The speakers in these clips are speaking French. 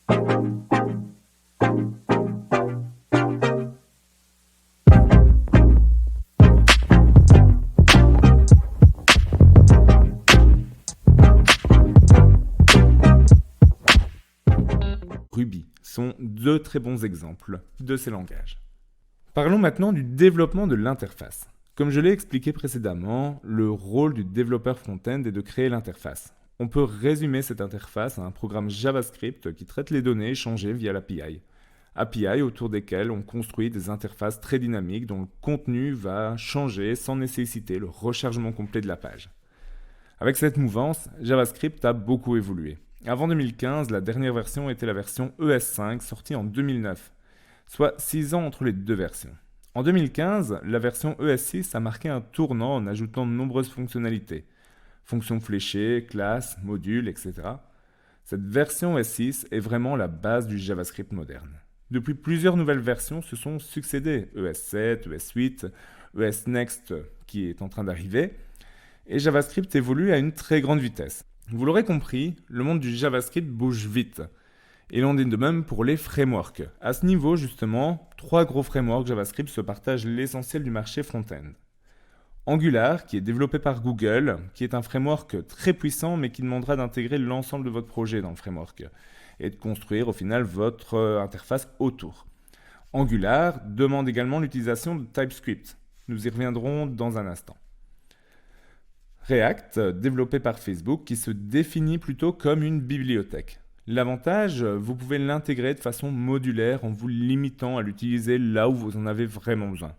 Ruby sont deux très bons exemples de ces langages. Parlons maintenant du développement de l'interface. Comme je l'ai expliqué précédemment, le rôle du développeur front-end est de créer l'interface. On peut résumer cette interface à un programme JavaScript qui traite les données échangées via l'API. API autour desquelles on construit des interfaces très dynamiques dont le contenu va changer sans nécessiter le rechargement complet de la page. Avec cette mouvance, JavaScript a beaucoup évolué. Avant 2015, la dernière version était la version ES5 sortie en 2009, soit 6 ans entre les deux versions. En 2015, la version ES6 a marqué un tournant en ajoutant de nombreuses fonctionnalités. Fonctions fléchées, classes, modules, etc. Cette version ES6 est vraiment la base du JavaScript moderne. Depuis, plusieurs nouvelles versions se sont succédées, ES7, ES8, ES Next qui est en train d'arriver, et JavaScript évolue à une très grande vitesse. Vous l'aurez compris, le monde du JavaScript bouge vite. Et l'on est de même pour les frameworks. À ce niveau, justement, 3 gros frameworks JavaScript se partagent l'essentiel du marché front-end. Angular, qui est développé par Google, qui est un framework très puissant, mais qui demandera d'intégrer l'ensemble de votre projet dans le framework et de construire au final votre interface autour. Angular demande également l'utilisation de TypeScript. Nous y reviendrons dans un instant. React, développé par Facebook, qui se définit plutôt comme une bibliothèque. L'avantage, vous pouvez l'intégrer de façon modulaire en vous limitant à l'utiliser là où vous en avez vraiment besoin.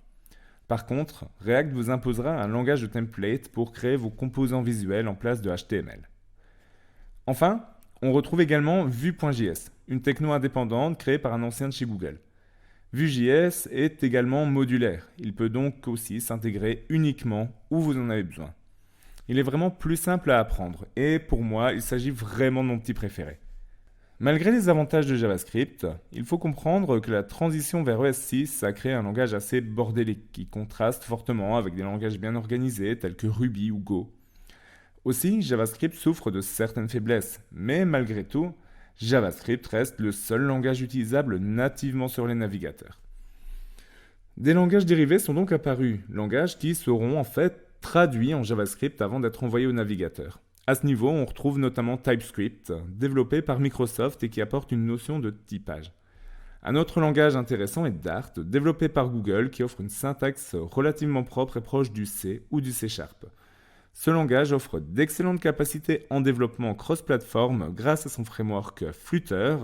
Par contre, React vous imposera un langage de template pour créer vos composants visuels en place de HTML. Enfin, on retrouve également Vue.js, une techno indépendante créée par un ancien de chez Google. Vue.js est également modulaire. Il peut donc aussi s'intégrer uniquement où vous en avez besoin. Il est vraiment plus simple à apprendre et pour moi, il s'agit vraiment de mon petit préféré. Malgré les avantages de JavaScript, il faut comprendre que la transition vers ES6 a créé un langage assez bordélique qui contraste fortement avec des langages bien organisés tels que Ruby ou Go. Aussi, JavaScript souffre de certaines faiblesses, mais malgré tout, JavaScript reste le seul langage utilisable nativement sur les navigateurs. Des langages dérivés sont donc apparus, langages qui seront en fait traduits en JavaScript avant d'être envoyés au navigateur. À ce niveau, on retrouve notamment TypeScript, développé par Microsoft et qui apporte une notion de typage. Un autre langage intéressant est Dart, développé par Google, qui offre une syntaxe relativement propre et proche du C ou du C#. Ce langage offre d'excellentes capacités en développement cross-platform grâce à son framework Flutter.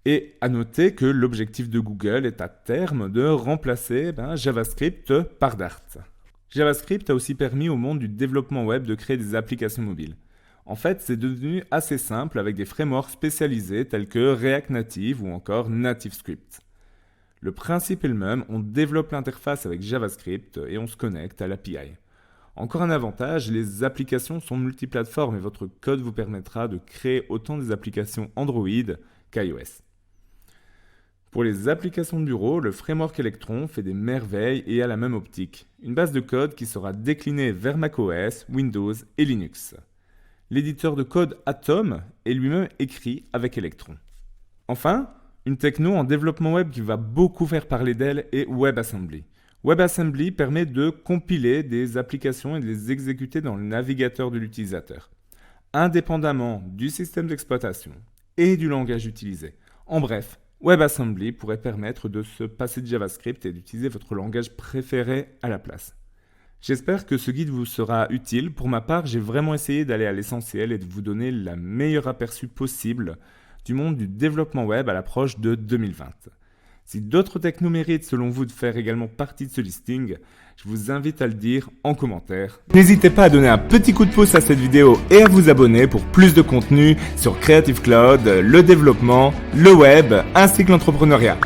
Et à noter que l'objectif de Google est à terme de remplacer JavaScript par Dart. JavaScript a aussi permis au monde du développement web de créer des applications mobiles. En fait, c'est devenu assez simple avec des frameworks spécialisés tels que React Native ou encore NativeScript. Le principe est le même, on développe l'interface avec JavaScript et on se connecte à l'API. Encore un avantage, les applications sont multiplateformes et votre code vous permettra de créer autant des applications Android qu'iOS. Pour les applications de bureau, le framework Electron fait des merveilles et a la même optique. Une base de code qui sera déclinée vers macOS, Windows et Linux. L'éditeur de code Atom est lui-même écrit avec Electron. Enfin, une techno en développement web qui va beaucoup faire parler d'elle est WebAssembly. WebAssembly permet de compiler des applications et de les exécuter dans le navigateur de l'utilisateur, indépendamment du système d'exploitation et du langage utilisé. En bref, WebAssembly pourrait permettre de se passer de JavaScript et d'utiliser votre langage préféré à la place. J'espère que ce guide vous sera utile. Pour ma part, j'ai vraiment essayé d'aller à l'essentiel et de vous donner la meilleure aperçu possible du monde du développement web à l'approche de 2020. Si d'autres technos méritent selon vous de faire également partie de ce listing, je vous invite à le dire en commentaire. N'hésitez pas à donner un petit coup de pouce à cette vidéo et à vous abonner pour plus de contenu sur Creative Cloud, le développement, le web ainsi que l'entrepreneuriat.